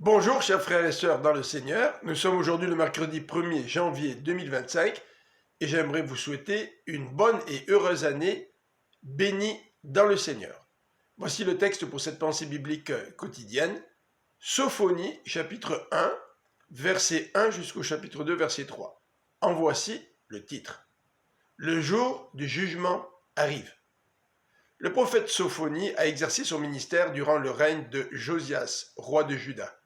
Bonjour chers frères et sœurs dans le Seigneur, nous sommes aujourd'hui le mercredi 1er janvier 2025 et j'aimerais vous souhaiter une bonne et heureuse année bénie dans le Seigneur. Voici le texte pour cette pensée biblique quotidienne, Sophonie chapitre 1, verset 1 jusqu'au chapitre 2, verset 3. En voici le titre. Le jour du jugement arrive. Le prophète Sophonie a exercé son ministère durant le règne de Josias, roi de Juda.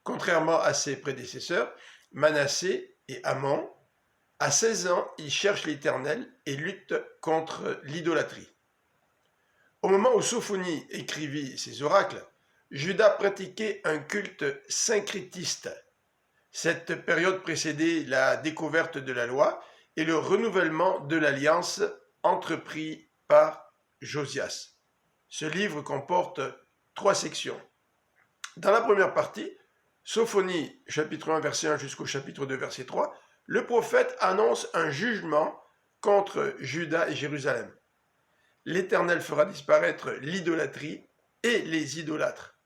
Contrairement à ses prédécesseurs, Manassé et Amon, à 16 ans, il cherche l'Éternel et lutte contre l'idolâtrie. Au moment où Sophonie écrivit ses oracles, Juda pratiquait un culte syncrétiste. Cette période précédait la découverte de la loi et le renouvellement de l'alliance entrepris par Josias. Ce livre comporte 3 sections. Dans la première partie, Sophonie, chapitre 1, verset 1 jusqu'au chapitre 2, verset 3, le prophète annonce un jugement contre Juda et Jérusalem. L'Éternel fera disparaître l'idolâtrie et les idolâtres.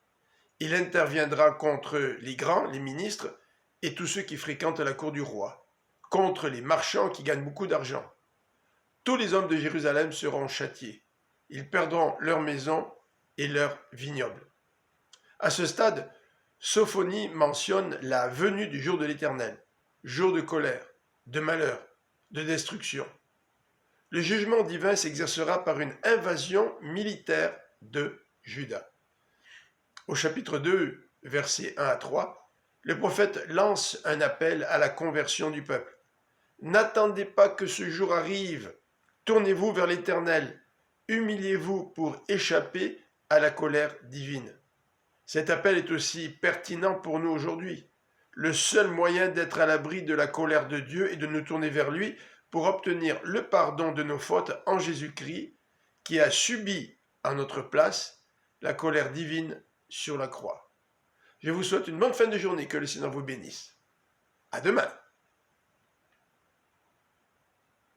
Il interviendra contre les grands, les ministres, et tous ceux qui fréquentent la cour du roi, contre les marchands qui gagnent beaucoup d'argent. Tous les hommes de Jérusalem seront châtiés. Ils perdront leur maison et leur vignoble. À ce stade, Sophonie mentionne la venue du jour de l'Éternel, jour de colère, de malheur, de destruction. Le jugement divin s'exercera par une invasion militaire de Juda. Au chapitre 2, versets 1 à 3, le prophète lance un appel à la conversion du peuple. N'attendez pas que ce jour arrive, tournez-vous vers l'Éternel, humiliez-vous pour échapper à la colère divine. Cet appel est aussi pertinent pour nous aujourd'hui. Le seul moyen d'être à l'abri de la colère de Dieu est de nous tourner vers lui pour obtenir le pardon de nos fautes en Jésus-Christ, qui a subi à notre place la colère divine sur la croix. Je vous souhaite une bonne fin de journée, que le Seigneur vous bénisse. À demain.